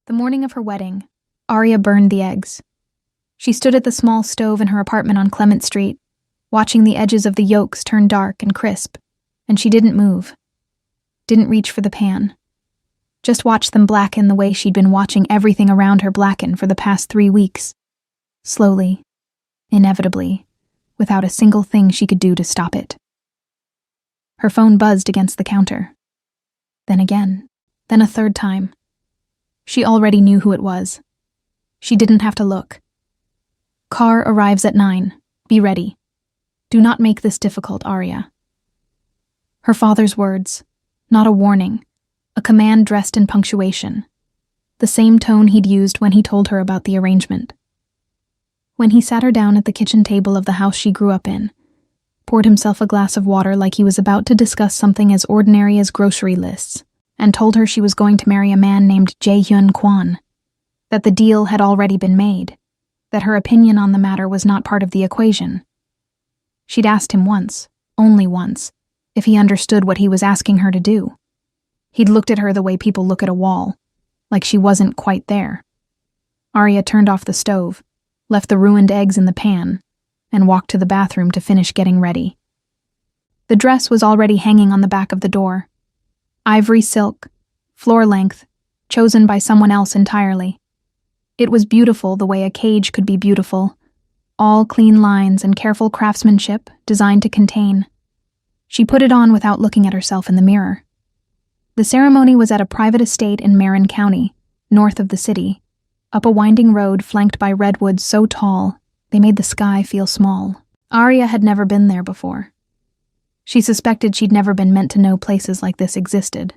The morning of her wedding, Arya burned the eggs. She stood at the small stove in her apartment on Clement Street, watching the edges of the yolks turn dark and crisp, and she didn't move. Didn't reach for the pan. Just watched them blacken the way she'd been watching everything around her blacken for the past 3 weeks. Slowly, inevitably, without a single thing she could do to stop it. Her phone buzzed against the counter. Then again, then a third time. She already knew who it was. She didn't have to look. Car arrives at 9. Be ready. Do not make this difficult, Arya. Her father's words, not a warning, a command dressed in punctuation, the same tone he'd used when he told her about the arrangement. When he sat her down at the kitchen table of the house she grew up in, poured himself a glass of water like he was about to discuss something as ordinary as grocery lists, and told her she was going to marry a man named Jae-hyun Kwon, that the deal had already been made, that her opinion on the matter was not part of the equation. She'd asked him once, only once, if he understood what he was asking her to do. He'd looked at her the way people look at a wall, like she wasn't quite there. Arya turned off the stove, left the ruined eggs in the pan, and walked to the bathroom to finish getting ready. The dress was already hanging on the back of the door. Ivory silk, floor length, chosen by someone else entirely. It was beautiful the way a cage could be beautiful, all clean lines and careful craftsmanship designed to contain. She put it on without looking at herself in the mirror. The ceremony was at a private estate in Marin County, north of the city, up a winding road flanked by redwoods so tall they made the sky feel small. Arya had never been there before. She suspected she'd never been meant to know places like this existed.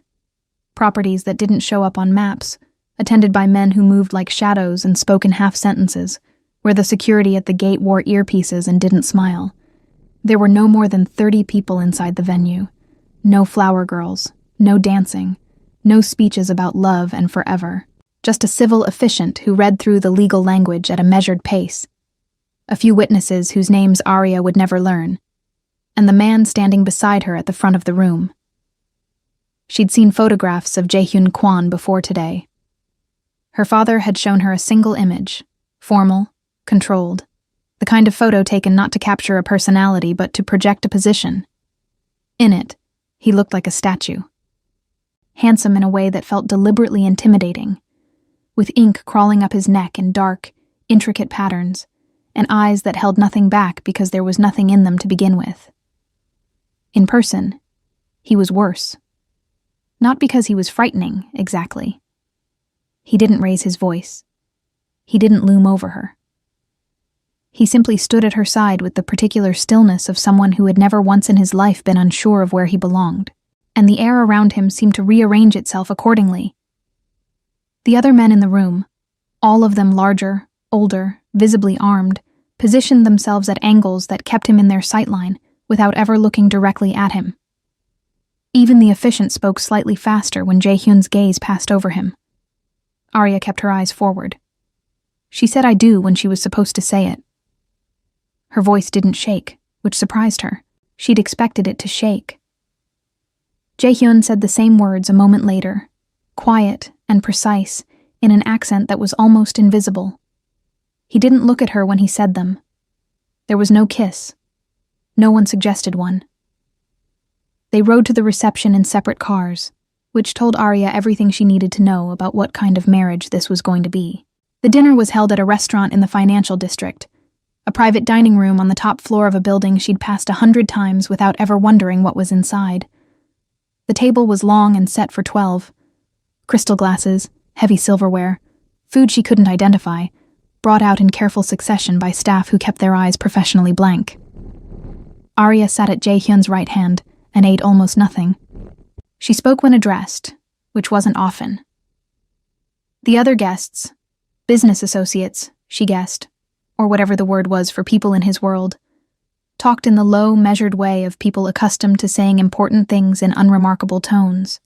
Properties that didn't show up on maps, attended by men who moved like shadows and spoke in half sentences, where the security at the gate wore earpieces and didn't smile. There were no more than 30 people inside the venue. No flower girls, no dancing, no speeches about love and forever. Just a civil officiant who read through the legal language at a measured pace. A few witnesses whose names Arya would never learn, and the man standing beside her at the front of the room. She'd seen photographs of Jae-hyun Kwon before today. Her father had shown her a single image, formal, controlled, the kind of photo taken not to capture a personality but to project a position. In it, he looked like a statue. Handsome in a way that felt deliberately intimidating, with ink crawling up his neck in dark, intricate patterns, and eyes that held nothing back because there was nothing in them to begin with. In person, he was worse. Not because he was frightening, exactly. He didn't raise his voice. He didn't loom over her. He simply stood at her side with the particular stillness of someone who had never once in his life been unsure of where he belonged, and the air around him seemed to rearrange itself accordingly. The other men in the room, all of them larger, older, visibly armed, positioned themselves at angles that kept him in their sightline without ever looking directly at him. Even the officiant spoke slightly faster when Jae-hyun's gaze passed over him. Arya kept her eyes forward. She said "I do" when she was supposed to say it. Her voice didn't shake, which surprised her. She'd expected it to shake. Jae-hyun said the same words a moment later, quiet and precise, in an accent that was almost invisible. He didn't look at her when he said them. There was no kiss. No one suggested one. They rode to the reception in separate cars, which told Arya everything she needed to know about what kind of marriage this was going to be. The dinner was held at a restaurant in the financial district, a private dining room on the top floor of a building she'd passed 100 times without ever wondering what was inside. The table was long and set for 12. Crystal glasses, heavy silverware, food she couldn't identify, brought out in careful succession by staff who kept their eyes professionally blank. Arya sat at Jae-hyun's right hand and ate almost nothing. She spoke when addressed, which wasn't often. The other guests, business associates, she guessed, or whatever the word was for people in his world, talked in the low, measured way of people accustomed to saying important things in unremarkable tones.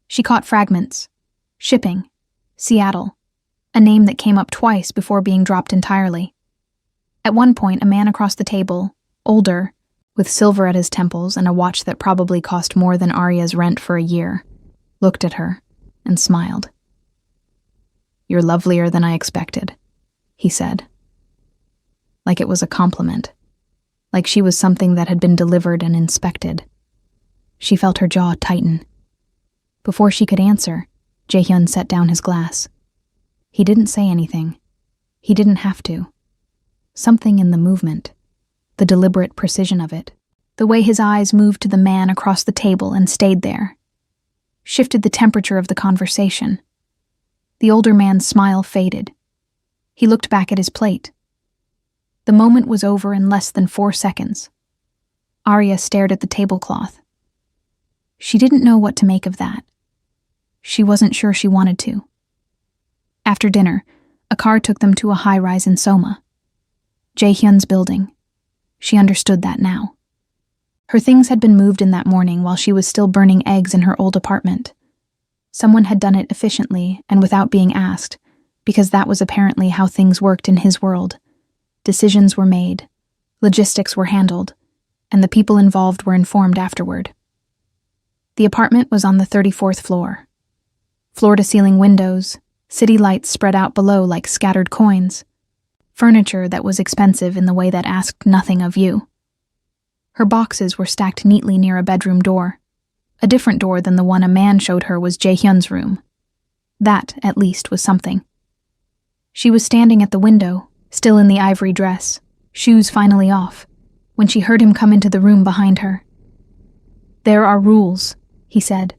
She caught fragments. Shipping, Seattle, a name that came up twice before being dropped entirely. At one point, a man across the table, older, with silver at his temples and a watch that probably cost more than Arya's rent for a year, looked at her and smiled. "You're lovelier than I expected," he said. Like it was a compliment. Like she was something that had been delivered and inspected. She felt her jaw tighten. Before she could answer, Jae-hyun set down his glass. He didn't say anything. He didn't have to. Something in the movement, the deliberate precision of it, the way his eyes moved to the man across the table and stayed there, shifted the temperature of the conversation. The older man's smile faded. He looked back at his plate. The moment was over in less than 4 seconds. Arya stared at the tablecloth. She didn't know what to make of that. She wasn't sure she wanted to. After dinner, a car took them to a high-rise in Soma. Jae-hyun's building. She understood that now. Her things had been moved in that morning while she was still burning eggs in her old apartment. Someone had done it efficiently and without being asked, because that was apparently how things worked in his world. Decisions were made, logistics were handled, and the people involved were informed afterward. The apartment was on the 34th floor. Floor-to-ceiling windows, city lights spread out below like scattered coins, furniture that was expensive in the way that asked nothing of you. Her boxes were stacked neatly near a bedroom door. A different door than the one a man showed her was Jae-hyun's room. That, at least, was something. She was standing at the window, still in the ivory dress, shoes finally off, when she heard him come into the room behind her. "There are rules," he said.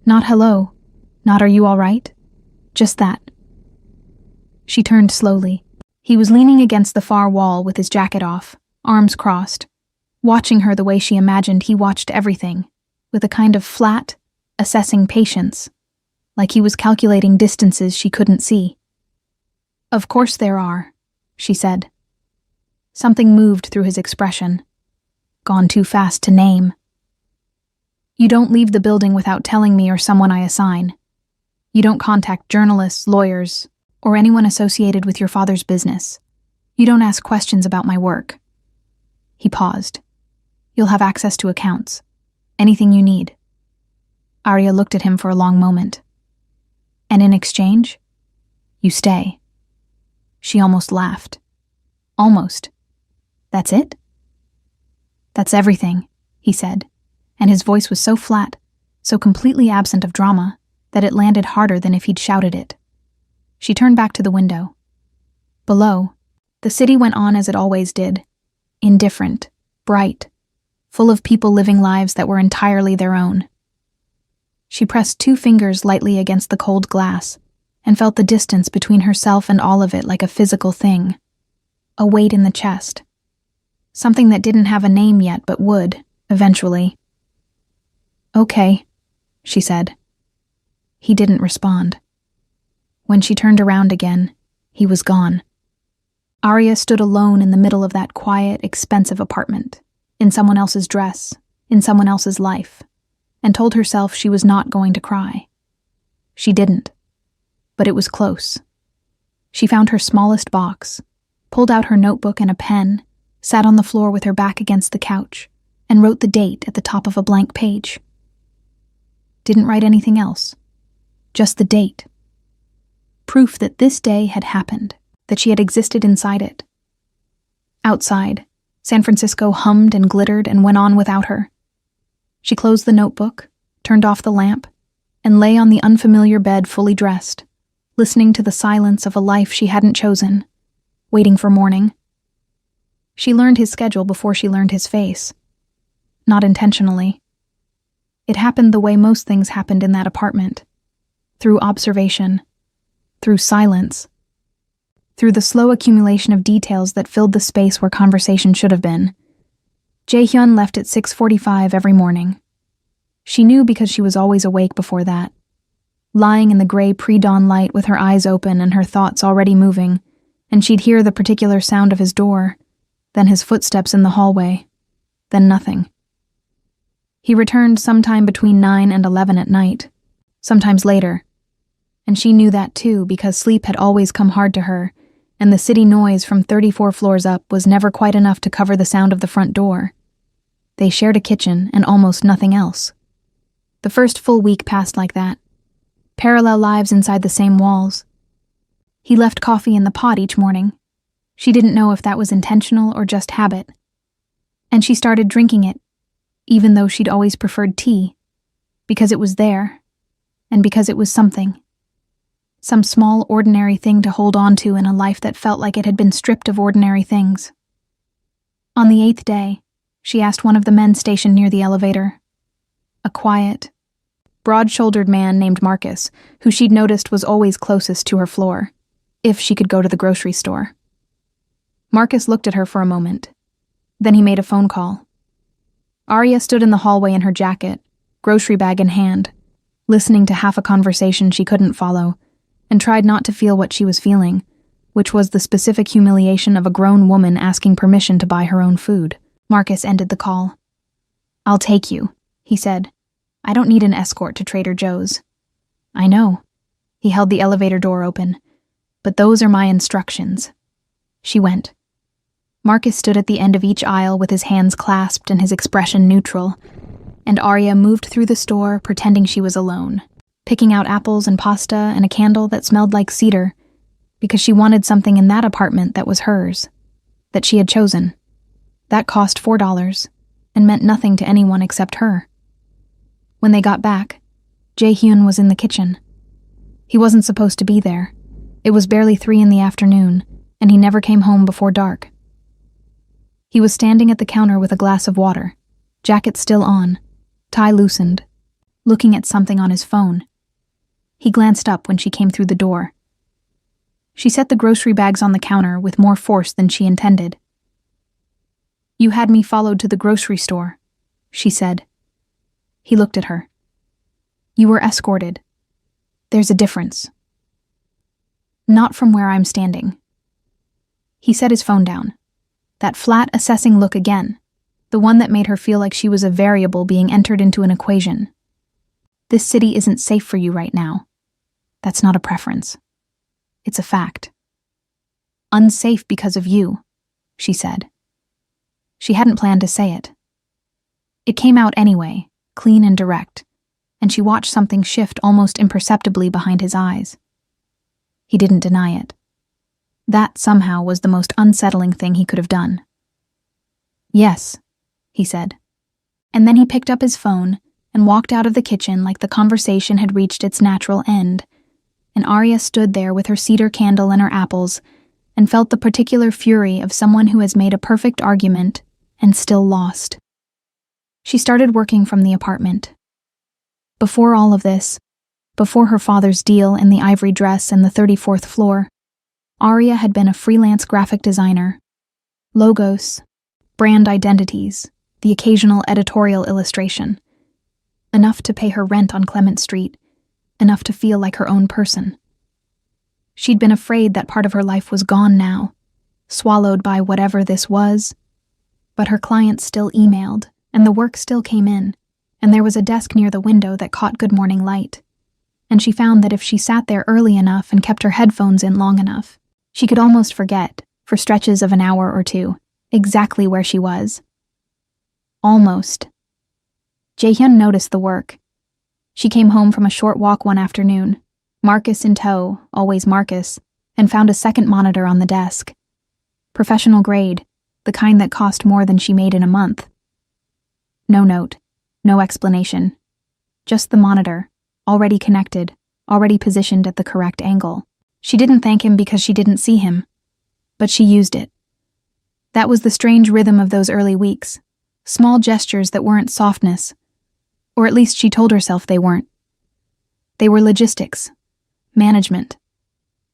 "Not hello, not are you all right? Just that." She turned slowly. He was leaning against the far wall with his jacket off, arms crossed, watching her the way she imagined he watched everything, with a kind of flat, assessing patience, like he was calculating distances she couldn't see. "Of course there are," she said. Something moved through his expression. Gone too fast to name. "You don't leave the building without telling me or someone I assign. You don't contact journalists, lawyers, or anyone associated with your father's business. You don't ask questions about my work." He paused. "You'll have access to accounts. Anything you need." Arya looked at him for a long moment. "And in exchange, you stay." She almost laughed. "Almost. That's it?" "That's everything," he said, and his voice was so flat, so completely absent of drama, that it landed harder than if he'd shouted it. She turned back to the window. Below, the city went on as it always did, indifferent, bright, full of people living lives that were entirely their own. She pressed 2 fingers lightly against the cold glass and felt the distance between herself and all of it like a physical thing, a weight in the chest, something that didn't have a name yet but would, eventually. "Okay," she said. He didn't respond. When she turned around again, he was gone. Arya stood alone in the middle of that quiet, expensive apartment, in someone else's dress, in someone else's life, and told herself she was not going to cry. She didn't, but it was close. She found her smallest box, pulled out her notebook and a pen, sat on the floor with her back against the couch, and wrote the date at the top of a blank page. Didn't write anything else, just the date. Proof that this day had happened, that she had existed inside it. Outside, San Francisco hummed and glittered and went on without her. She closed the notebook, turned off the lamp, and lay on the unfamiliar bed fully dressed, listening to the silence of a life she hadn't chosen, waiting for morning. She learned his schedule before she learned his face. Not intentionally. It happened the way most things happened in that apartment. Through observation. Through silence. Through the slow accumulation of details that filled the space where conversation should have been. Jae-hyun left at 6:45 every morning. She knew because she was always awake before that. Lying in the gray pre-dawn light with her eyes open and her thoughts already moving, and she'd hear the particular sound of his door, then his footsteps in the hallway, then nothing. He returned sometime between 9 and 11 at night, sometimes later, and she knew that too because sleep had always come hard to her, and the city noise from 34 floors up was never quite enough to cover the sound of the front door. They shared a kitchen and almost nothing else. The first full week passed like that. Parallel lives inside the same walls. He left coffee in the pot each morning. She didn't know if that was intentional or just habit. And she started drinking it, even though she'd always preferred tea, because it was there, and because it was something. Some small, ordinary thing to hold on to in a life that felt like it had been stripped of ordinary things. On the 8th day, she asked one of the men stationed near the elevator. A quiet, broad-shouldered man named Marcus, who she'd noticed was always closest to her floor, if she could go to the grocery store. Marcus looked at her for a moment. Then he made a phone call. Arya stood in the hallway in her jacket, grocery bag in hand, listening to half a conversation she couldn't follow, and tried not to feel what she was feeling, which was the specific humiliation of a grown woman asking permission to buy her own food. Marcus ended the call. "I'll take you," he said. "I don't need an escort to Trader Joe's." "I know." He held the elevator door open. "But those are my instructions." She went. Marcus stood at the end of each aisle with his hands clasped and his expression neutral, and Arya moved through the store pretending she was alone, picking out apples and pasta and a candle that smelled like cedar, because she wanted something in that apartment that was hers, that she had chosen. That cost $4, and meant nothing to anyone except her. When they got back, Jae-hyun was in the kitchen. He wasn't supposed to be there. It was barely 3 in the afternoon, and he never came home before dark. He was standing at the counter with a glass of water, jacket still on, tie loosened, looking at something on his phone. He glanced up when she came through the door. She set the grocery bags on the counter with more force than she intended. "You had me followed to the grocery store," she said. He looked at her. "You were escorted. There's a difference." "Not from where I'm standing." He set his phone down. That flat, assessing look again, the one that made her feel like she was a variable being entered into an equation. "This city isn't safe for you right now. That's not a preference. It's a fact." "Unsafe because of you," she said. She hadn't planned to say it. It came out anyway, clean and direct, and she watched something shift almost imperceptibly behind his eyes. He didn't deny it. That somehow was the most unsettling thing he could have done. "Yes," he said. And then he picked up his phone and walked out of the kitchen like the conversation had reached its natural end, and Arya stood there with her cedar candle and her apples and felt the particular fury of someone who has made a perfect argument and still lost. She started working from the apartment. Before all of this, before her father's deal in the ivory dress and the 34th floor, Arya had been a freelance graphic designer. Logos, brand identities, the occasional editorial illustration. Enough to pay her rent on Clement Street, enough to feel like her own person. She'd been afraid that part of her life was gone now, swallowed by whatever this was. But her clients still emailed, and the work still came in, and there was a desk near the window that caught good morning light. And she found that if she sat there early enough and kept her headphones in long enough, she could almost forget, for stretches of an hour or two, exactly where she was. Almost. Jae-hyun noticed the work. She came home from a short walk one afternoon, Marcus in tow, always Marcus, and found a second monitor on the desk. Professional grade, the kind that cost more than she made in a month. No note, no explanation. Just the monitor, already connected, already positioned at the correct angle. She didn't thank him because she didn't see him, but she used it. That was the strange rhythm of those early weeks, small gestures that weren't softness, or at least she told herself they weren't. They were logistics, management.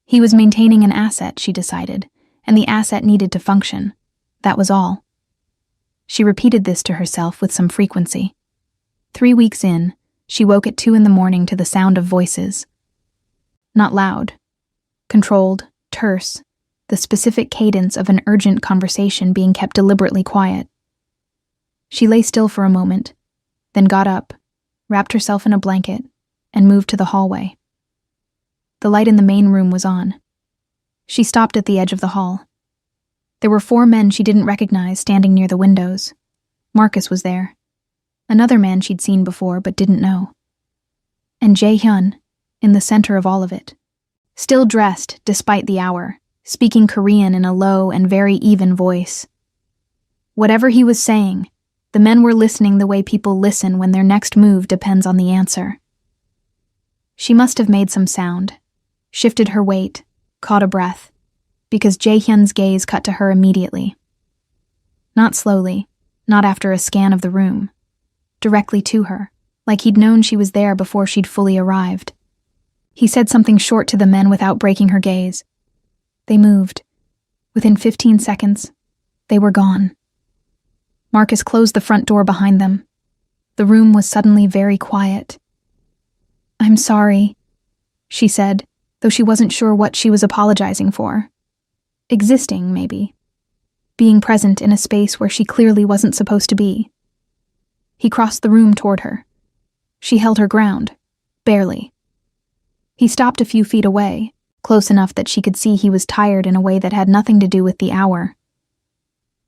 He was maintaining an asset, she decided, and the asset needed to function. That was all. She repeated this to herself with some frequency. 3 weeks in, she woke at 2 a.m. to the sound of voices. Not loud. Controlled, terse, the specific cadence of an urgent conversation being kept deliberately quiet. She lay still for a moment, then got up, wrapped herself in a blanket, and moved to the hallway. The light in the main room was on. She stopped at the edge of the hall. There were 4 men she didn't recognize standing near the windows. Marcus was there. Another man she'd seen before but didn't know. And Jae-hyun, in the center of all of it. still dressed despite the hour, speaking Korean in a low and very even voice. Whatever he was saying, the men were listening the way people listen when their next move depends on the answer. She must have made some sound, shifted her weight, caught a breath, because Jae-hyun's gaze cut to her immediately. Not slowly, not after a scan of the room. Directly to her, like he'd known she was there before she'd fully arrived. He said something short to the men without breaking her gaze. They moved. Within 15 seconds, they were gone. Marcus closed the front door behind them. The room was suddenly very quiet. "I'm sorry," she said, though she wasn't sure what she was apologizing for. Existing, maybe. Being present in a space where she clearly wasn't supposed to be. He crossed the room toward her. She held her ground, barely. He stopped a few feet away, close enough that she could see he was tired in a way that had nothing to do with the hour.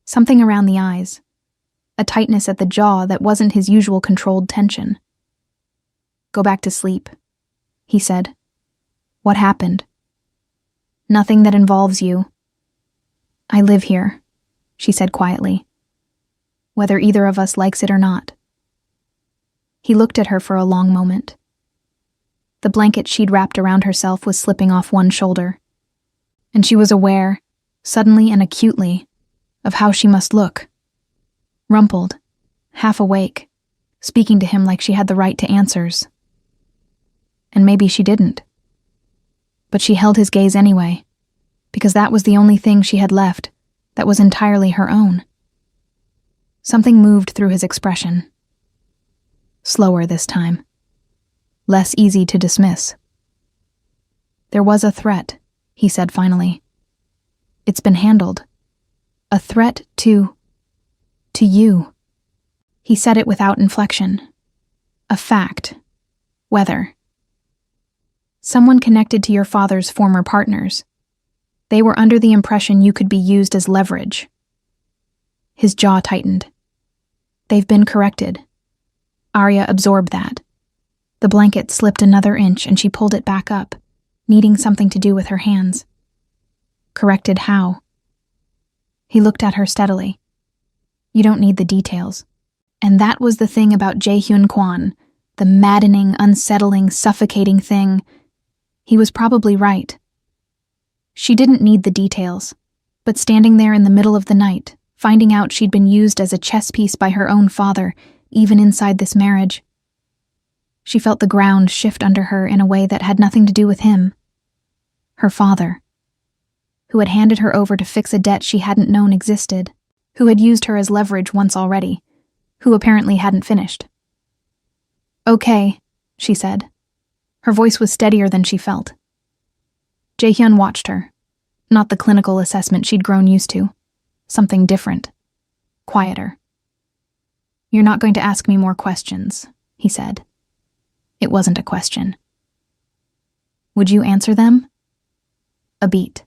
Something around the eyes. A tightness at the jaw that wasn't his usual controlled tension. "Go back to sleep," he said. "What happened?" "Nothing that involves you." "I live here," she said quietly. "Whether either of us likes it or not." He looked at her for a long moment. The blanket she'd wrapped around herself was slipping off one shoulder, and she was aware, suddenly and acutely, of how she must look. Rumpled, half awake, speaking to him like she had the right to answers. And maybe she didn't. But she held his gaze anyway, because that was the only thing she had left that was entirely her own. Something moved through his expression. Slower this time. Less easy to dismiss. "There was a threat," he said finally. "It's been handled. A threat to you." He said it without inflection. A fact. Whether. "Someone connected to your father's former partners. They were under the impression you could be used as leverage." His jaw tightened. "They've been corrected." Arya absorbed that. The blanket slipped another inch and she pulled it back up, needing something to do with her hands. "Corrected how?" He looked at her steadily. "You don't need the details." And that was the thing about Jae-hyun Kwan, the maddening, unsettling, suffocating thing. He was probably right. She didn't need the details, but standing there in the middle of the night, finding out she'd been used as a chess piece by her own father, even inside this marriage. She felt the ground shift under her in a way that had nothing to do with him. Her father, who had handed her over to fix a debt she hadn't known existed, who had used her as leverage once already, who apparently hadn't finished. "Okay," she said. Her voice was steadier than she felt. Jae-hyun watched her. Not the clinical assessment she'd grown used to. Something different. Quieter. "You're not going to ask me more questions," he said. It wasn't a question. "Would you answer them?" A beat.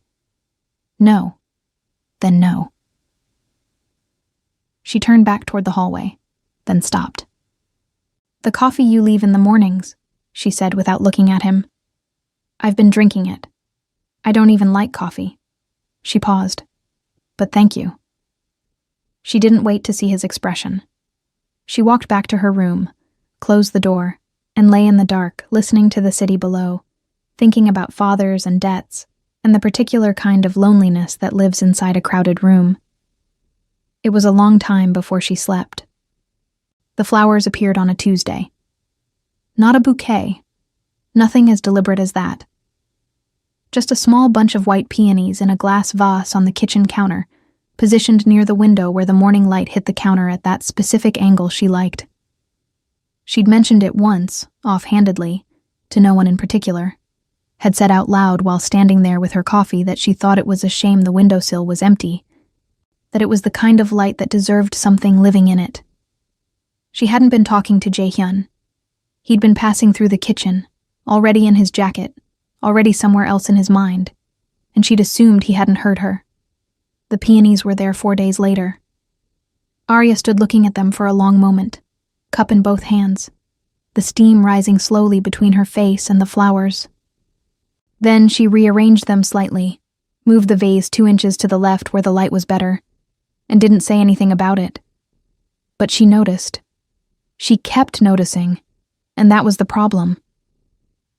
"No." Then no. She turned back toward the hallway, then stopped. "The coffee you leave in the mornings," she said without looking at him. "I've been drinking it. I don't even like coffee." She paused. "But thank you." She didn't wait to see his expression. She walked back to her room, closed the door, and lay in the dark, listening to the city below, thinking about fathers and debts, and the particular kind of loneliness that lives inside a crowded room. It was a long time before she slept. The flowers appeared on a Tuesday. Not a bouquet. Nothing as deliberate as that. Just a small bunch of white peonies in a glass vase on the kitchen counter, positioned near the window where the morning light hit the counter at that specific angle she liked. She'd mentioned it once, offhandedly, to no one in particular, had said out loud while standing there with her coffee that she thought it was a shame the windowsill was empty, that it was the kind of light that deserved something living in it. She hadn't been talking to Jae-hyun. He'd been passing through the kitchen, already in his jacket, already somewhere else in his mind, and she'd assumed he hadn't heard her. The peonies were there 4 days later. Arya stood looking at them for a long moment, cup in both hands, the steam rising slowly between her face and the flowers. Then she rearranged them slightly, moved the vase 2 inches to the left where the light was better, and didn't say anything about it. But she noticed. She kept noticing, and that was the problem.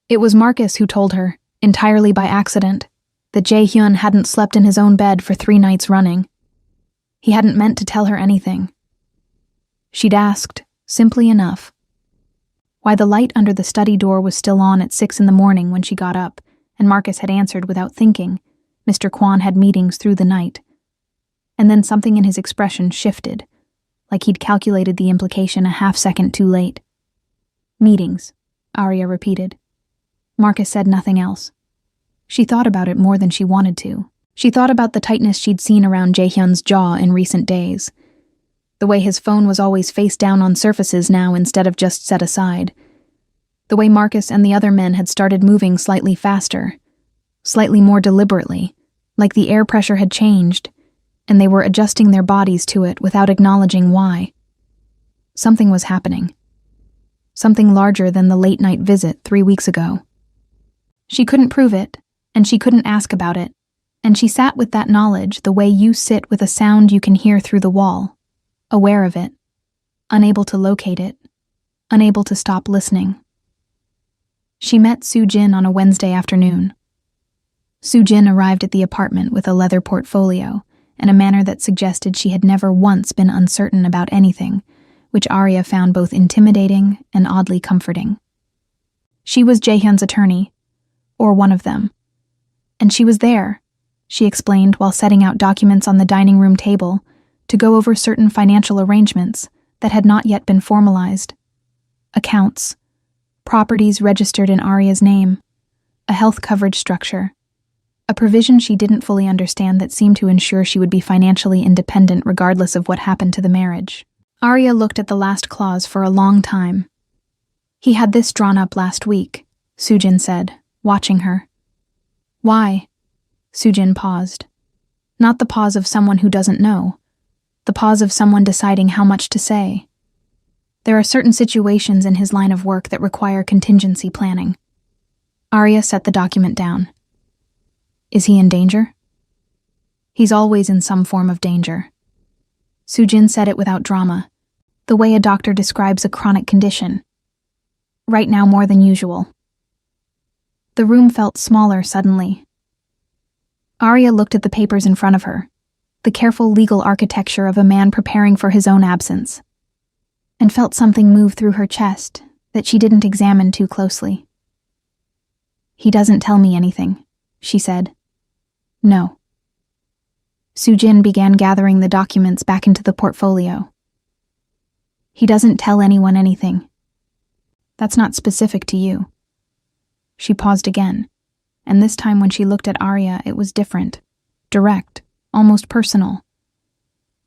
It was Marcus who told her, entirely by accident, that Jae-hyun hadn't slept in his own bed for 3 nights running. He hadn't meant to tell her anything. She'd asked, simply enough, why the light under the study door was still on at 6 a.m. when she got up, and Marcus had answered without thinking. Mr. Kwon had meetings through the night. And then something in his expression shifted, like he'd calculated the implication a half-second too late. Meetings, Arya repeated. Marcus said nothing else. She thought about it more than she wanted to. She thought about the tightness she'd seen around Jae-hyun's jaw in recent days. The way his phone was always face down on surfaces now instead of just set aside. The way Marcus and the other men had started moving slightly faster, slightly more deliberately, like the air pressure had changed, and they were adjusting their bodies to it without acknowledging why. Something was happening. Something larger than the late-night visit 3 weeks ago. She couldn't prove it, and she couldn't ask about it, and she sat with that knowledge the way you sit with a sound you can hear through the wall, aware of it, unable to locate it, unable to stop listening. She met Soo-jin on a Wednesday afternoon. Soo-jin arrived at the apartment with a leather portfolio and a manner that suggested she had never once been uncertain about anything, which Arya found both intimidating and oddly comforting. She was Jae-hyun's attorney, or one of them. And she was there, she explained while setting out documents on the dining room table to go over certain financial arrangements that had not yet been formalized. Accounts, properties registered in Arya's name, a health coverage structure, a provision she didn't fully understand that seemed to ensure she would be financially independent regardless of what happened to the marriage. Arya looked at the last clause for a long time. He had this drawn up last week, Soo-jin said, watching her. Why? Soo-jin paused. Not the pause of someone who doesn't know. The pause of someone deciding how much to say. There are certain situations in his line of work that require contingency planning. Arya set the document down. Is he in danger? He's always in some form of danger. Soo-jin said it without drama, the way a doctor describes a chronic condition. Right now more than usual. The room felt smaller suddenly. Arya looked at the papers in front of her, the careful legal architecture of a man preparing for his own absence, and felt something move through her chest that she didn't examine too closely. He doesn't tell me anything, she said. No. Soo-jin began gathering the documents back into the portfolio. He doesn't tell anyone anything. That's not specific to you. She paused again, and this time when she looked at Arya, it was different, direct, almost personal.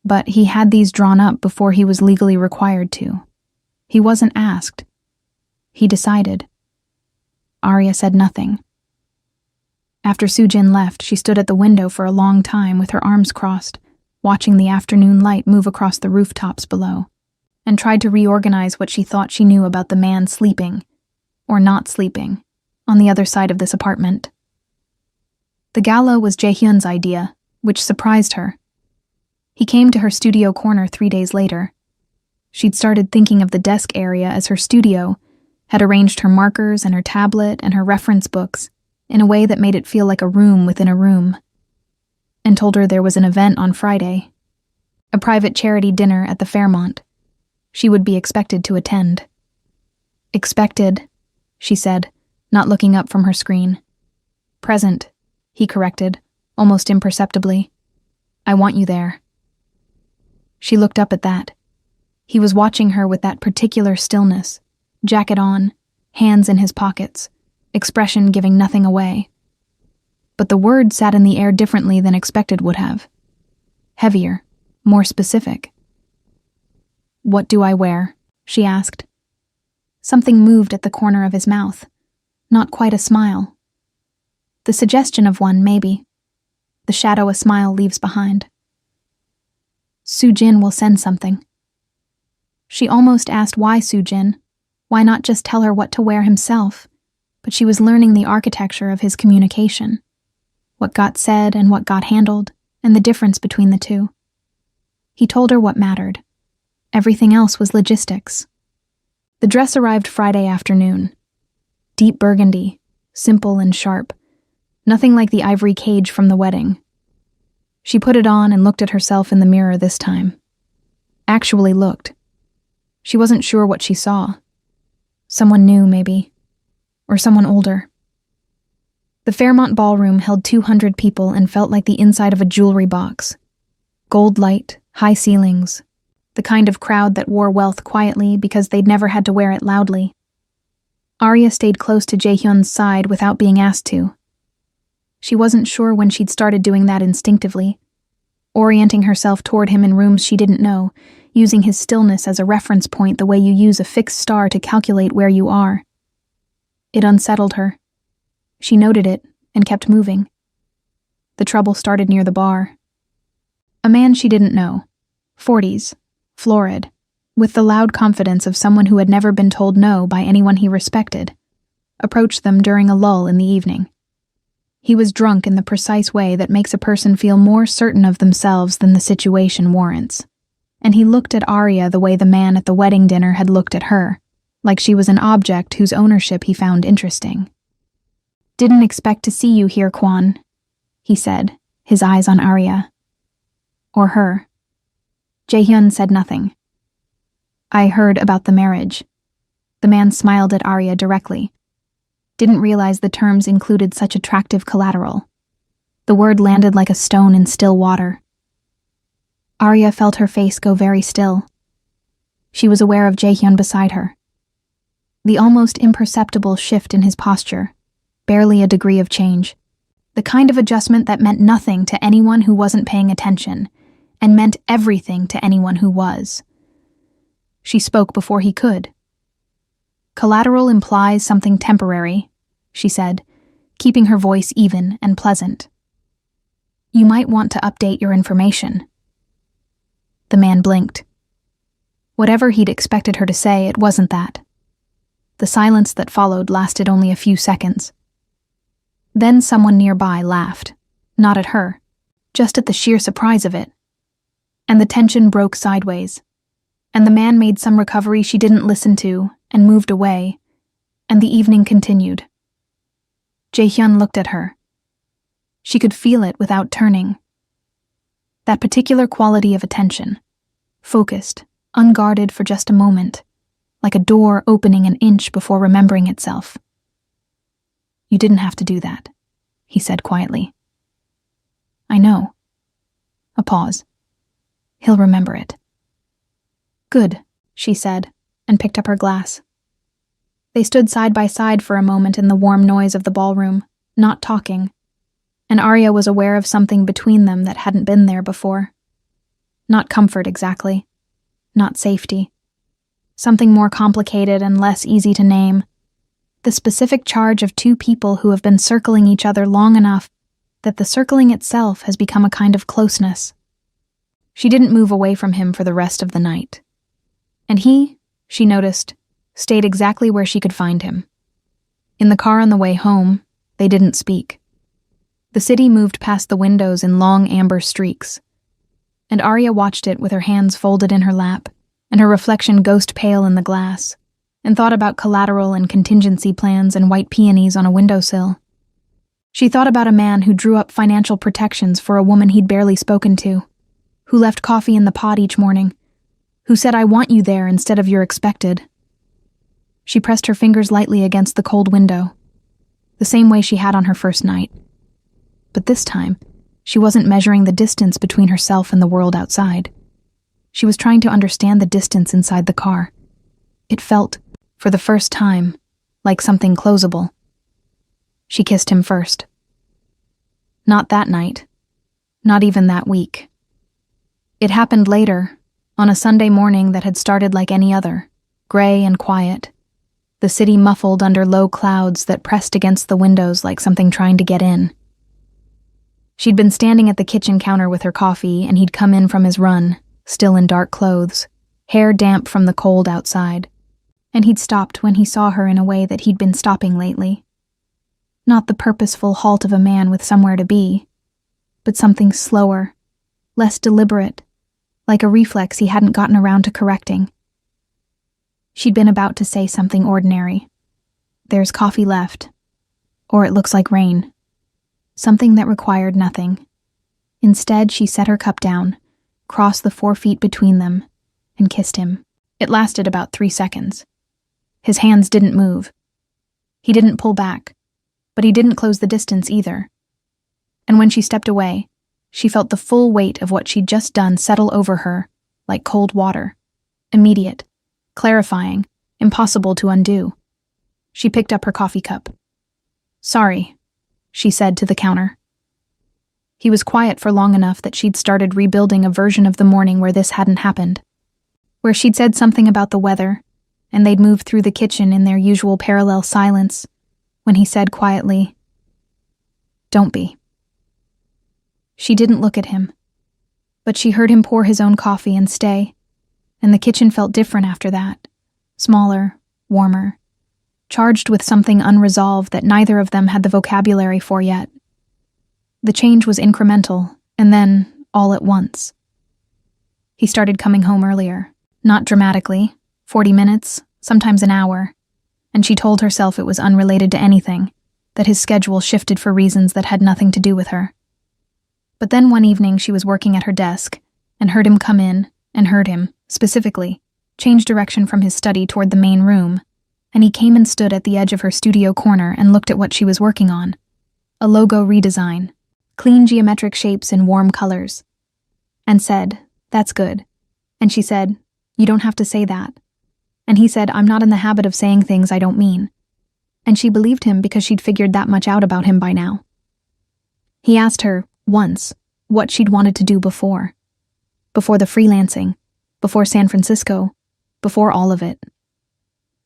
But he had these drawn up before he was legally required to. He wasn't asked. He decided. Arya said nothing. After Soo-jin left, she stood at the window for a long time with her arms crossed, watching the afternoon light move across the rooftops below, and tried to reorganize what she thought she knew about the man sleeping, or not sleeping, on the other side of this apartment. The gala was Jae-hyun's idea, which surprised her. He came to her studio corner 3 days later. She'd started thinking of the desk area as her studio, had arranged her markers and her tablet and her reference books in a way that made it feel like a room within a room, and told her there was an event on Friday, a private charity dinner at the Fairmont. She would be expected to attend. Expected, she said, not looking up from her screen. Present, he corrected, almost imperceptibly. I want you there. She looked up at that. He was watching her with that particular stillness, jacket on, hands in his pockets, expression giving nothing away. But the word sat in the air differently than expected would have. Heavier, more specific. What do I wear? She asked. Something moved at the corner of his mouth. Not quite a smile. The suggestion of one, maybe. The shadow a smile leaves behind. Soo-jin will send something. She almost asked why Soo-jin. Why not just tell her what to wear himself? but she was learning the architecture of his communication, what got said and what got handled, and the difference between the two. He told her what mattered. Everything else was logistics. The dress arrived Friday afternoon. Deep burgundy, simple and sharp, nothing like the ivory cage from the wedding. She put it on and looked at herself in the mirror this time. Actually looked. She wasn't sure what she saw. Someone new, maybe. Or someone older. The Fairmont Ballroom held 200 people and felt like the inside of a jewelry box. Gold light, high ceilings, the kind of crowd that wore wealth quietly because they'd never had to wear it loudly. Arya stayed close to Jaehyun's side without being asked to. She wasn't sure when she'd started doing that instinctively, orienting herself toward him in rooms she didn't know, using his stillness as a reference point the way you use a fixed star to calculate where you are. It unsettled her. She noted it and kept moving. The trouble started near the bar. A man she didn't know, 40s, florid, with the loud confidence of someone who had never been told no by anyone he respected, approached them during a lull in the evening. He was drunk in the precise way that makes a person feel more certain of themselves than the situation warrants, and he looked at Arya the way the man at the wedding dinner had looked at her, like she was an object whose ownership he found interesting. "Didn't expect to see you here, Kwan," he said, his eyes on Arya. Or her. Jaehyun said nothing. "I heard about the marriage." The man smiled at Arya directly. Didn't realize the terms included such attractive collateral. The word landed like a stone in still water. Arya felt her face go very still. She was aware of Jaehyun beside her. The almost imperceptible shift in his posture, barely a degree of change. The kind of adjustment that meant nothing to anyone who wasn't paying attention, and meant everything to anyone who was. She spoke before he could. "Collateral implies something temporary," she said, keeping her voice even and pleasant. "You might want to update your information." The man blinked. Whatever he'd expected her to say, it wasn't that. The silence that followed lasted only a few seconds. Then someone nearby laughed, not at her, just at the sheer surprise of it. And the tension broke sideways, and the man made some recovery she didn't listen to and moved away, and the evening continued. Jaehyun looked at her. She could feel it without turning. That particular quality of attention, focused, unguarded for just a moment, like a door opening an inch before remembering itself. "You didn't have to do that," he said quietly. "I know." A pause. "He'll remember it." "Good," she said, and picked up her glass. They stood side by side for a moment in the warm noise of the ballroom, not talking, and Arya was aware of something between them that hadn't been there before. Not comfort exactly, not safety. Something more complicated and less easy to name. The specific charge of two people who have been circling each other long enough that the circling itself has become a kind of closeness. She didn't move away from him for the rest of the night. And he, she noticed, stayed exactly where she could find him. In the car on the way home, they didn't speak. The city moved past the windows in long amber streaks, and Arya watched it with her hands folded in her lap, and her reflection ghost pale in the glass, and thought about collateral and contingency plans and white peonies on a windowsill. She thought about a man who drew up financial protections for a woman he'd barely spoken to, who left coffee in the pot each morning, who said, "I want you there instead of you're expected." She pressed her fingers lightly against the cold window, the same way she had on her first night. But this time, she wasn't measuring the distance between herself and the world outside. She was trying to understand the distance inside the car. It felt, for the first time, like something closable. She kissed him first. Not that night. Not even that week. It happened later, on a Sunday morning that had started like any other, gray and quiet, the city muffled under low clouds that pressed against the windows like something trying to get in. She'd been standing at the kitchen counter with her coffee, and he'd come in from his run, still in dark clothes, hair damp from the cold outside, and he'd stopped when he saw her in a way that he'd been stopping lately, Not the purposeful halt of a man with somewhere to be, but something slower, less deliberate, like a reflex he hadn't gotten around to correcting. She'd been about to say something ordinary. There's coffee left, or it looks like rain. Something that required nothing. Instead, she set her cup down, crossed the 4 feet between them, and kissed him. It lasted about 3 seconds. His hands didn't move. He didn't pull back, but he didn't close the distance either. And when she stepped away, she felt the full weight of what she'd just done settle over her, like cold water. Immediate, clarifying, impossible to undo. She picked up her coffee cup. "Sorry," she said to the counter. He was quiet for long enough that she'd started rebuilding a version of the morning where this hadn't happened, where she'd said something about the weather, and they'd moved through the kitchen in their usual parallel silence, when he said quietly, "Don't be." She didn't look at him, but she heard him pour his own coffee and stay, and the kitchen felt different after that, smaller, warmer, charged with something unresolved that neither of them had the vocabulary for yet. The change was incremental, and then, all at once. He started coming home earlier, not dramatically, 40 minutes, sometimes an hour, and she told herself it was unrelated to anything, that his schedule shifted for reasons that had nothing to do with her. But then one evening she was working at her desk, and heard him come in, and heard him, specifically, change direction from his study toward the main room, and he came and stood at the edge of her studio corner and looked at what she was working on. A logo redesign, clean geometric shapes in warm colors, and said, "That's good." And she said, "You don't have to say that." And he said, "I'm not in the habit of saying things I don't mean." And she believed him because she'd figured that much out about him by now. He asked her, once, what she'd wanted to do before. Before the freelancing, before San Francisco, before all of it.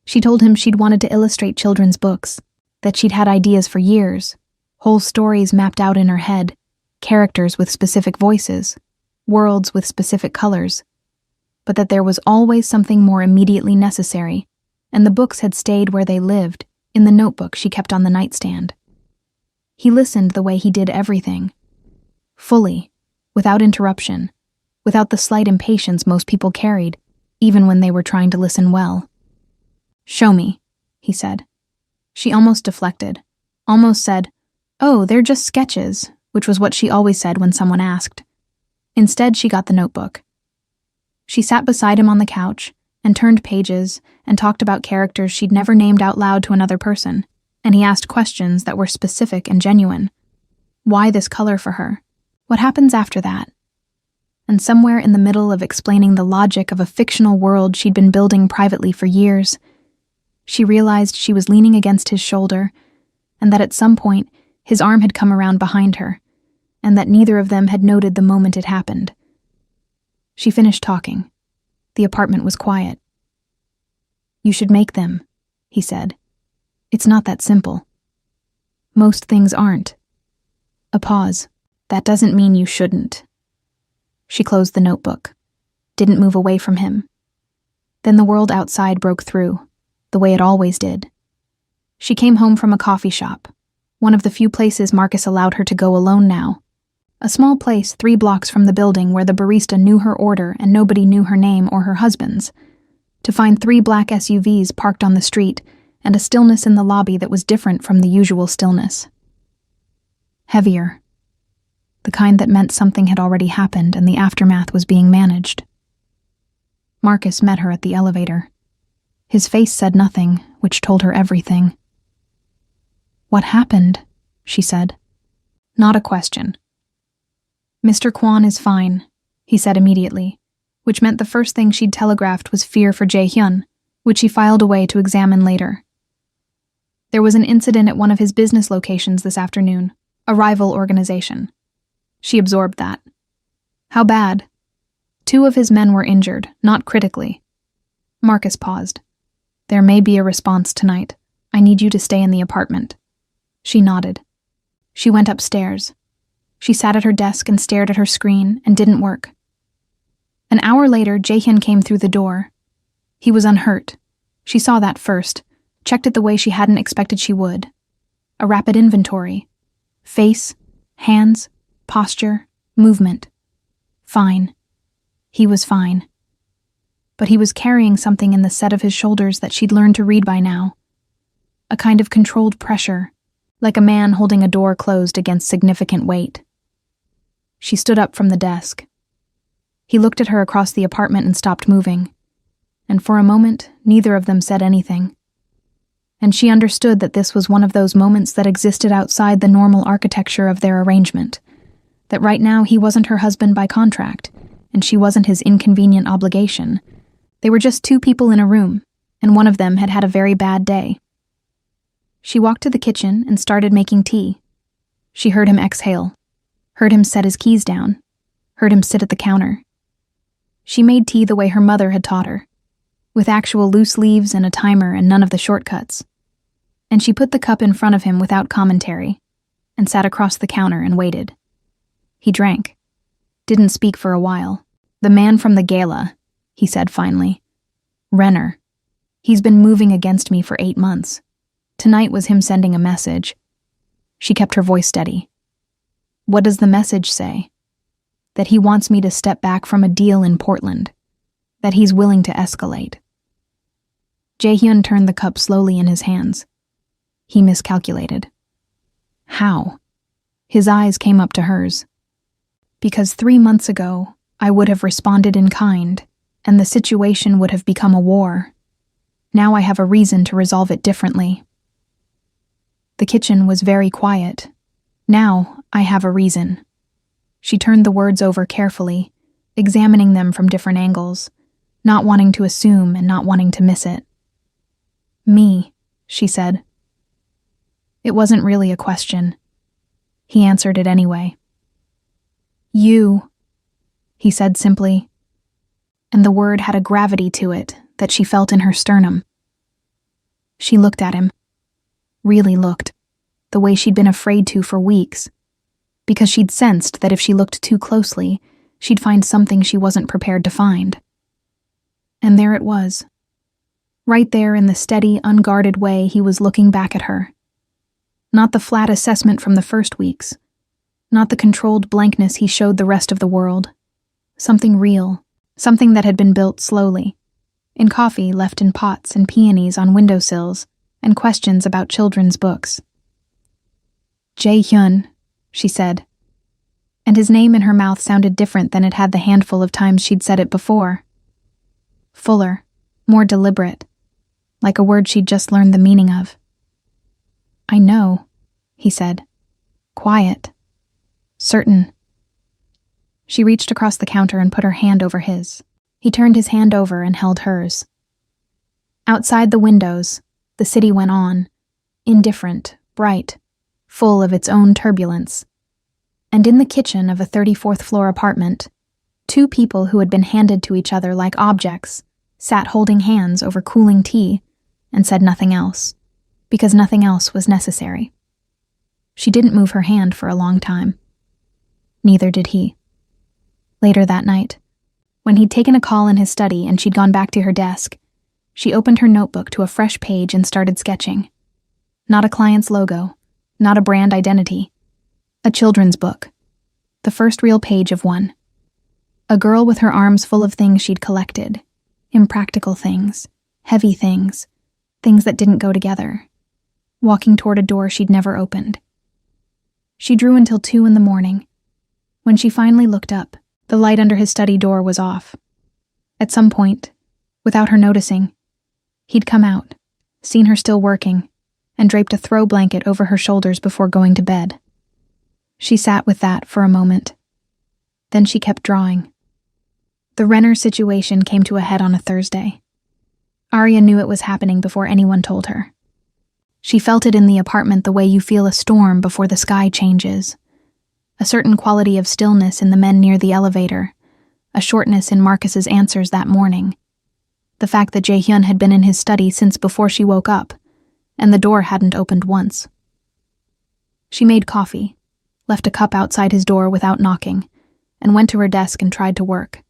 She told him she'd wanted to illustrate children's books, that she'd had ideas for years, whole stories mapped out in her head, characters with specific voices, worlds with specific colors, but that there was always something more immediately necessary, and the books had stayed where they lived, in the notebook she kept on the nightstand. He listened the way he did everything, fully, without interruption, without the slight impatience most people carried, even when they were trying to listen well. "Show me," he said. She almost deflected, almost said, "Oh, they're just sketches," which was what she always said when someone asked. Instead, she got the notebook. She sat beside him on the couch and turned pages and talked about characters she'd never named out loud to another person, and he asked questions that were specific and genuine. Why this color for her? What happens after that? And somewhere in the middle of explaining the logic of a fictional world she'd been building privately for years, she realized she was leaning against his shoulder, and that at some point his arm had come around behind her, and that neither of them had noted the moment it happened. She finished talking. The apartment was quiet. "You should make them," he said. "It's not that simple. Most things aren't." A pause. "That doesn't mean you shouldn't." She closed the notebook, didn't move away from him. Then the world outside broke through, the way it always did. She came home from a coffee shop, one of the few places Marcus allowed her to go alone now. A small place 3 blocks from the building where the barista knew her order and nobody knew her name or her husband's. To find 3 black SUVs parked on the street and a stillness in the lobby that was different from the usual stillness. Heavier. The kind that meant something had already happened and the aftermath was being managed. Marcus met her at the elevator. His face said nothing, which told her everything. "What happened?" she said. Not a question. "Mr. Kwan is fine," he said immediately, which meant the first thing she'd telegraphed was fear for Jae-hyun, which she filed away to examine later. There was an incident at one of his business locations this afternoon, a rival organization. She absorbed that. How bad? 2 of his men were injured, not critically. Marcus paused. "There may be a response tonight. I need you to stay in the apartment." She nodded. She went upstairs. She sat at her desk and stared at her screen and didn't work. An hour later, Jae-hyun came through the door. He was unhurt. She saw that first, checked it the way she hadn't expected she would. a rapid inventory. Face, hands, posture, movement. Fine. He was fine. But he was carrying something in the set of his shoulders that she'd learned to read by now. A kind of controlled pressure, like a man holding a door closed against significant weight. She stood up from the desk. He looked at her across the apartment and stopped moving. And for a moment, neither of them said anything. And she understood that this was one of those moments that existed outside the normal architecture of their arrangement. That right now he wasn't her husband by contract, and she wasn't his inconvenient obligation. They were just two people in a room, and one of them had had a very bad day. She walked to the kitchen and started making tea. She heard him exhale, heard him set his keys down, heard him sit at the counter. She made tea the way her mother had taught her, with actual loose leaves and a timer and none of the shortcuts. And she put the cup in front of him without commentary, and sat across the counter and waited. He drank. Didn't speak for a while. "The man from the gala," he said finally. "Renner. He's been moving against me for 8 months. Tonight was him sending a message." She kept her voice steady. "What does the message say?" "That he wants me to step back from a deal in Portland. That he's willing to escalate." Jae-hyun turned the cup slowly in his hands. He miscalculated. "How?" His eyes came up to hers. "Because 3 months ago, I would have responded in kind, and the situation would have become a war. Now I have a reason to resolve it differently." The kitchen was very quiet. "Now I have a reason." She turned the words over carefully, examining them from different angles, not wanting to assume and not wanting to miss it. "Me," she said. It wasn't really a question. He answered it anyway. "You," he said simply, and the word had a gravity to it that she felt in her sternum. She looked at him. Really looked, the way she'd been afraid to for weeks, because she'd sensed that if she looked too closely, she'd find something she wasn't prepared to find. And there it was. Right there in the steady, unguarded way he was looking back at her. Not the flat assessment from the first weeks, not the controlled blankness he showed the rest of the world. Something real, something that had been built slowly, in coffee left in pots and peonies on windowsills, and questions about children's books. "Jae-hyun," she said, and his name in her mouth sounded different than it had the handful of times she'd said it before. Fuller, more deliberate, like a word she'd just learned the meaning of. "I know," he said. Quiet. Certain. She reached across the counter and put her hand over his. He turned his hand over and held hers. Outside the windows, the city went on, indifferent, bright, full of its own turbulence. And in the kitchen of a 34th floor apartment, two people who had been handed to each other like objects sat holding hands over cooling tea and said nothing else, because nothing else was necessary. She didn't move her hand for a long time. Neither did he. Later that night, when he'd taken a call in his study and she'd gone back to her desk, she opened her notebook to a fresh page and started sketching. Not a client's logo, not a brand identity. A children's book. The first real page of one. A girl with her arms full of things she'd collected. Impractical things, heavy things, things that didn't go together. Walking toward a door she'd never opened. She drew until 2 a.m. When she finally looked up, the light under his study door was off. At some point, without her noticing, he'd come out, seen her still working, and draped a throw blanket over her shoulders before going to bed. She sat with that for a moment. Then she kept drawing. The Renner situation came to a head on a Thursday. Arya knew it was happening before anyone told her. She felt it in the apartment the way you feel a storm before the sky changes. A certain quality of stillness in the men near the elevator, a shortness in Marcus's answers that morning. The fact that Jae-hyun had been in his study since before she woke up, and the door hadn't opened once. She made coffee, left a cup outside his door without knocking, and went to her desk and tried to work.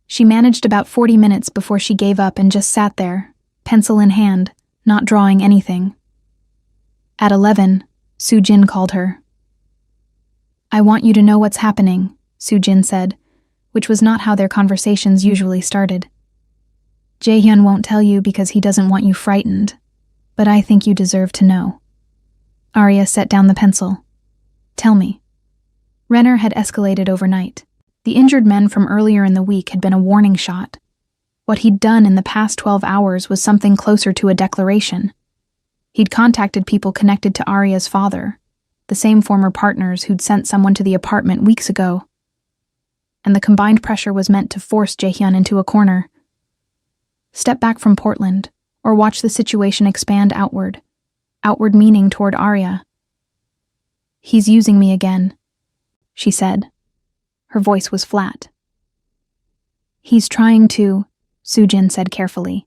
She managed about 40 minutes before she gave up and just sat there, pencil in hand, not drawing anything. At 11, Soo-jin called her. "I want you to know what's happening," Soo-jin said, which was not how their conversations usually started. "Jaehyun won't tell you because he doesn't want you frightened, but I think you deserve to know." Arya set down the pencil. "Tell me." Renner had escalated overnight. The injured men from earlier in the week had been a warning shot. What he'd done in the past 12 hours was something closer to a declaration. He'd contacted people connected to Arya's father, the same former partners who'd sent someone to the apartment weeks ago. And the combined pressure was meant to force Jaehyun into a corner. Step back from Portland, or watch the situation expand outward meaning toward Arya. "He's using me again," she said. Her voice was flat. "He's trying to," Soo-jin said carefully.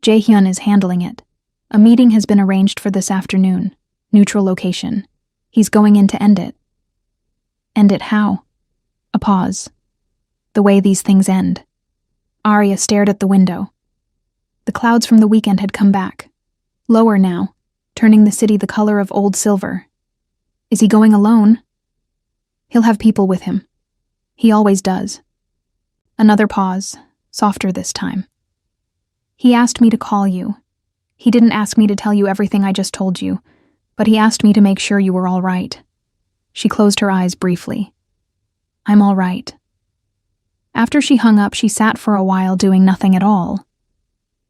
"Jaehyun is handling it. A meeting has been arranged for this afternoon. Neutral location. He's going in to end it." "End it how?" A pause. "The way these things end." Arya stared at the window. The clouds from the weekend had come back. Lower now, turning the city the color of old silver. "Is he going alone?" "He'll have people with him. He always does." Another pause, softer this time. "He asked me to call you. He didn't ask me to tell you everything I just told you, but he asked me to make sure you were all right." She closed her eyes briefly. "I'm all right." After she hung up, she sat for a while doing nothing at all.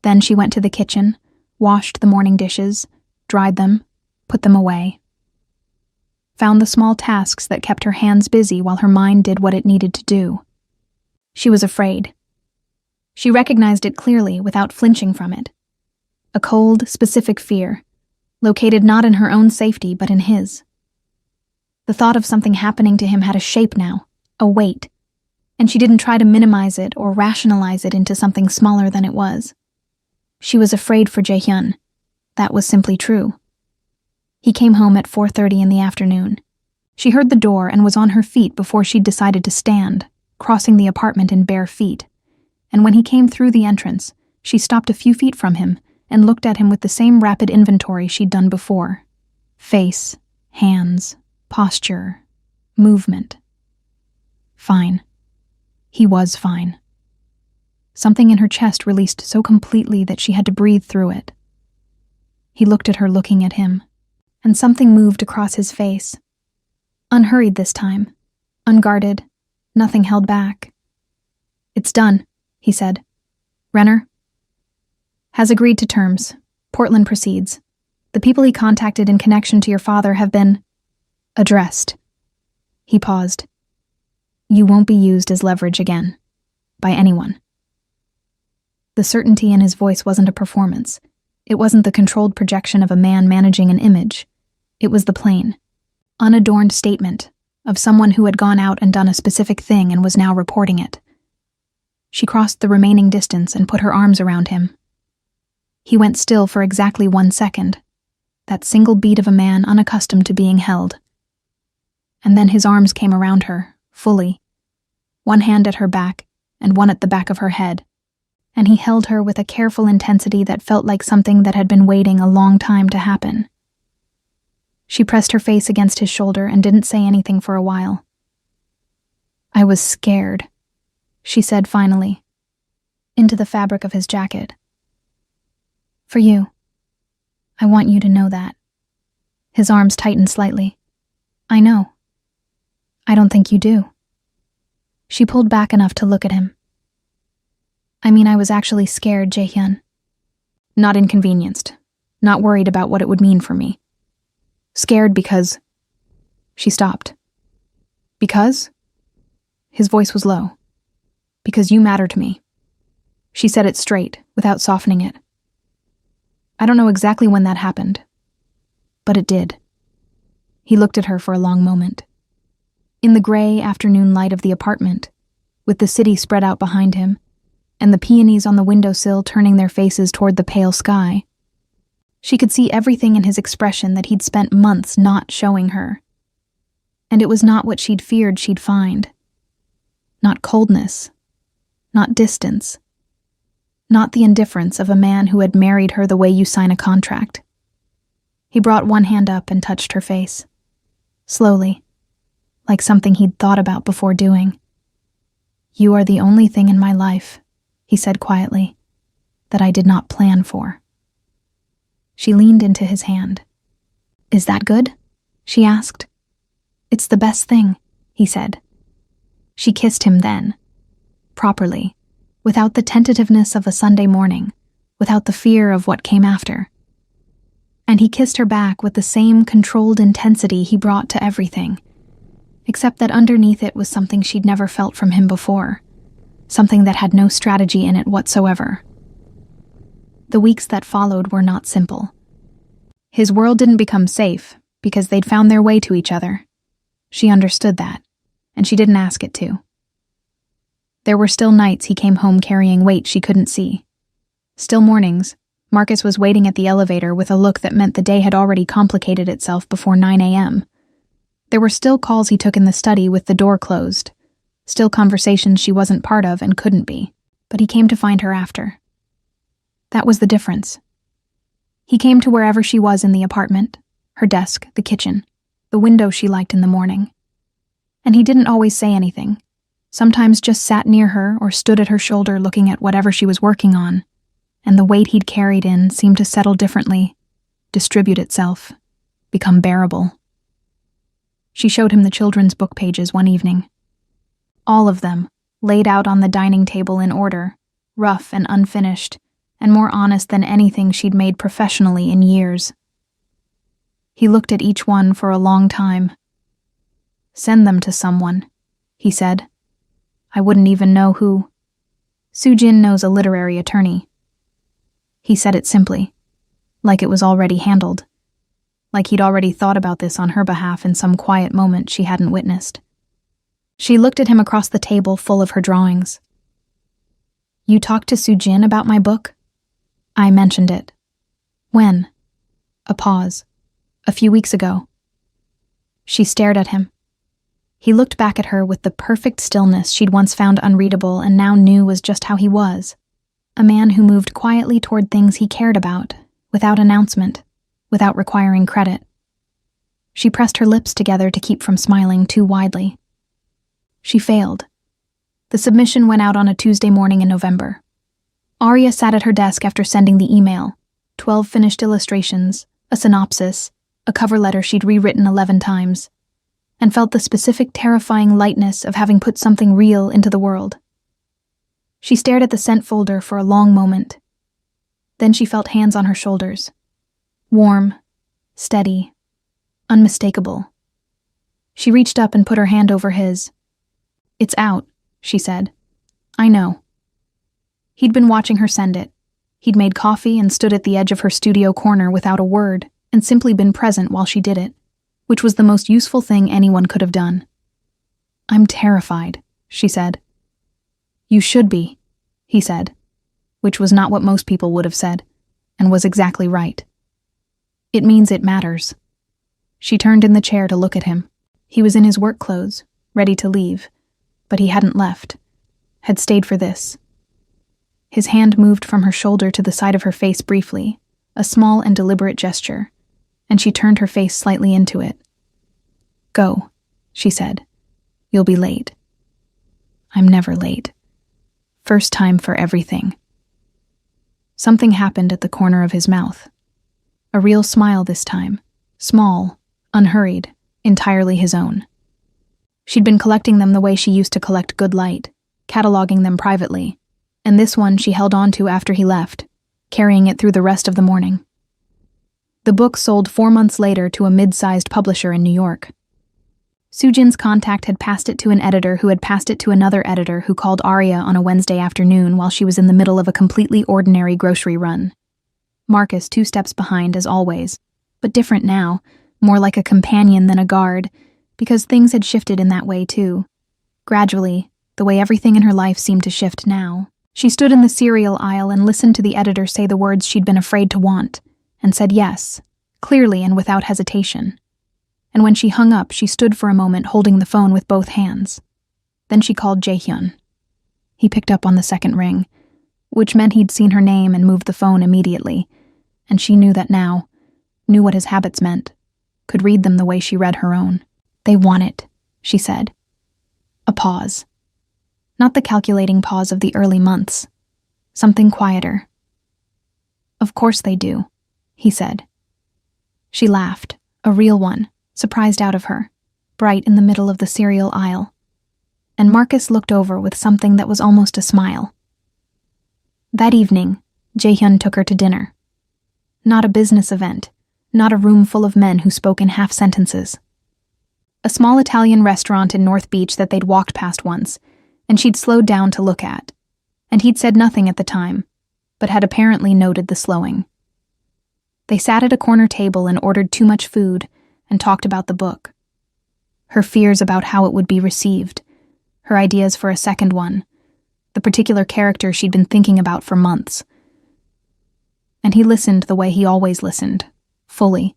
Then she went to the kitchen, washed the morning dishes, dried them, put them away. Found the small tasks that kept her hands busy while her mind did what it needed to do. She was afraid. She recognized it clearly without flinching from it. A cold, specific fear, located not in her own safety but in his. The thought of something happening to him had a shape now, a weight, and she didn't try to minimize it or rationalize it into something smaller than it was. She was afraid for Jaehyun. That was simply true. He came home at 4:30 in the afternoon. She heard the door and was on her feet before she'd decided to stand, crossing the apartment in bare feet. And when he came through the entrance, she stopped a few feet from him and looked at him with the same rapid inventory she'd done before. Face, hands, posture, movement. Fine. He was fine. Something in her chest released so completely that she had to breathe through it. He looked at her looking at him, and something moved across his face. Unhurried this time, unguarded, nothing held back. "It's done," he said. "Renner has agreed to terms. Portland proceeds. The people he contacted in connection to your father have been addressed." He paused. "You won't be used as leverage again. By anyone." The certainty in his voice wasn't a performance. It wasn't the controlled projection of a man managing an image. It was the plain, unadorned statement of someone who had gone out and done a specific thing and was now reporting it. She crossed the remaining distance and put her arms around him. He went still for exactly 1 second, that single beat of a man unaccustomed to being held. And then his arms came around her, fully, one hand at her back and one at the back of her head, and he held her with a careful intensity that felt like something that had been waiting a long time to happen. She pressed her face against his shoulder and didn't say anything for a while. "I was scared," she said finally, into the fabric of his jacket. "For you. I want you to know that." His arms tightened slightly. "I know. I don't think you do." She pulled back enough to look at him. "I mean, I was actually scared, Jaehyun. Not inconvenienced. Not worried about what it would mean for me. Scared because..." She stopped. "Because?" His voice was low. "Because you matter to me." She said it straight, without softening it. "I don't know exactly when that happened, but it did." He looked at her for a long moment. In the gray afternoon light of the apartment, with the city spread out behind him, and the peonies on the windowsill turning their faces toward the pale sky, she could see everything in his expression that he'd spent months not showing her. And it was not what she'd feared she'd find. Not coldness. Not distance. Not the indifference of a man who had married her the way you sign a contract. He brought one hand up and touched her face. Slowly, like something he'd thought about before doing. "You are the only thing in my life," he said quietly, "that I did not plan for." She leaned into his hand. "Is that good?" she asked. "It's the best thing," he said. She kissed him then, properly, without the tentativeness of a Sunday morning, without the fear of what came after. And he kissed her back with the same controlled intensity he brought to everything, except that underneath it was something she'd never felt from him before, something that had no strategy in it whatsoever. The weeks that followed were not simple. His world didn't become safe because they'd found their way to each other. She understood that, and she didn't ask it to. There were still nights he came home carrying weight she couldn't see. Still mornings, Marcus was waiting at the elevator with a look that meant the day had already complicated itself before 9 a.m. There were still calls he took in the study with the door closed, still conversations she wasn't part of and couldn't be, but he came to find her after. That was the difference. He came to wherever she was in the apartment, her desk, the kitchen, the window she liked in the morning. And he didn't always say anything, sometimes just sat near her or stood at her shoulder looking at whatever she was working on, and the weight he'd carried in seemed to settle differently, distribute itself, become bearable. She showed him the children's book pages one evening. All of them, laid out on the dining table in order, rough and unfinished, and more honest than anything she'd made professionally in years. He looked at each one for a long time. "Send them to someone," he said. "I wouldn't even know who. Soo-jin knows a literary attorney." He said it simply, like it was already handled, like he'd already thought about this on her behalf in some quiet moment she hadn't witnessed. She looked at him across the table full of her drawings. "You talked to Soo-jin about my book?" "I mentioned it." "When?" A pause. "A few weeks ago." She stared at him. He looked back at her with the perfect stillness she'd once found unreadable and now knew was just how he was. A man who moved quietly toward things he cared about, without announcement, without requiring credit. She pressed her lips together to keep from smiling too widely. She failed. The submission went out on a Tuesday morning in November. Arya sat at her desk after sending the email, 12 finished illustrations, a synopsis, a cover letter she'd rewritten 11 times, and felt the specific terrifying lightness of having put something real into the world. She stared at the sent folder for a long moment. Then she felt hands on her shoulders. Warm, steady, unmistakable. She reached up and put her hand over his. "It's out," she said. "I know." He'd been watching her send it. He'd made coffee and stood at the edge of her studio corner without a word and simply been present while she did it, which was the most useful thing anyone could have done. "I'm terrified," she said. "You should be," he said, which was not what most people would have said, and was exactly right. "It means it matters." She turned in the chair to look at him. He was in his work clothes, ready to leave, but he hadn't left, had stayed for this. His hand moved from her shoulder to the side of her face briefly, a small and deliberate gesture, and she turned her face slightly into it. "Go," she said. "You'll be late." "I'm never late. First time for everything." Something happened at the corner of his mouth. A real smile this time, small, unhurried, entirely his own. She'd been collecting them the way she used to collect good light, cataloging them privately, and this one she held on to after he left, carrying it through the rest of the morning. The book sold 4 months later to a mid-sized publisher in New York. Soo-jin's contact had passed it to an editor who had passed it to another editor who called Arya on a Wednesday afternoon while she was in the middle of a completely ordinary grocery run. Marcus 2 steps behind, as always, but different now, more like a companion than a guard, because things had shifted in that way too. Gradually, the way everything in her life seemed to shift now. She stood in the cereal aisle and listened to the editor say the words she'd been afraid to want, and said yes, clearly and without hesitation. And when she hung up, she stood for a moment holding the phone with both hands. Then she called Jae-hyun. He picked up on the second ring, which meant he'd seen her name and moved the phone immediately, and she knew that now, knew what his habits meant, could read them the way she read her own. "They want it," she said. A pause. Not the calculating pause of the early months. Something quieter. "Of course they do," he said. She laughed, a real one, surprised out of her, bright in the middle of the cereal aisle. And Marcus looked over with something that was almost a smile. That evening, Jaehyun took her to dinner. Not a business event, not a room full of men who spoke in half sentences. A small Italian restaurant in North Beach that they'd walked past once, and she'd slowed down to look at. And he'd said nothing at the time, but had apparently noted the slowing. They sat at a corner table and ordered too much food and talked about the book. Her fears about how it would be received, her ideas for a second one, the particular character she'd been thinking about for months. And he listened the way he always listened, fully,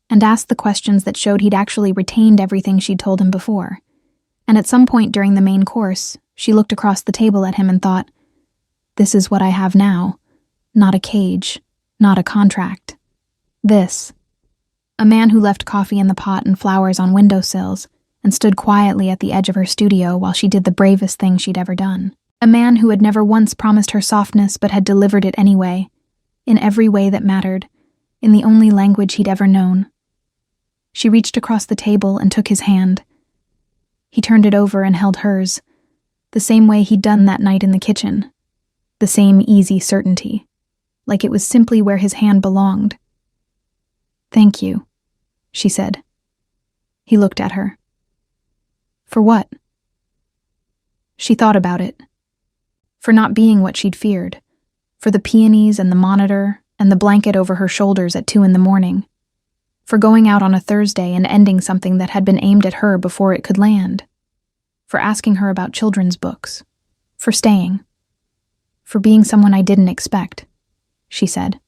and asked the questions that showed he'd actually retained everything she'd told him before. And at some point during the main course, she looked across the table at him and thought, "This is what I have now. Not a cage, not a contract. This." A man who left coffee in the pot and flowers on windowsills and stood quietly at the edge of her studio while she did the bravest thing she'd ever done. A man who had never once promised her softness but had delivered it anyway, in every way that mattered, in the only language he'd ever known. She reached across the table and took his hand. He turned it over and held hers, the same way he'd done that night in the kitchen. The same easy certainty, like it was simply where his hand belonged. "Thank you," she said. He looked at her. For what? She thought about it. For not being what she'd feared. For the peonies and the monitor and the blanket over her shoulders at 2 a.m. For going out on a Thursday and ending something that had been aimed at her before it could land. For asking her about children's books. For staying. For being someone I didn't expect, she said.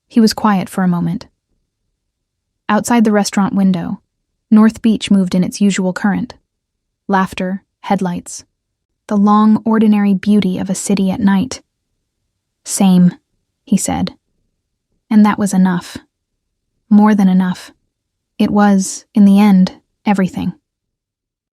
He was quiet for a moment. Outside the restaurant window, North Beach moved in its usual current. Laughter, headlights. The long, ordinary beauty of a city at night. "Same," he said. And that was enough. More than enough. It was, in the end, everything.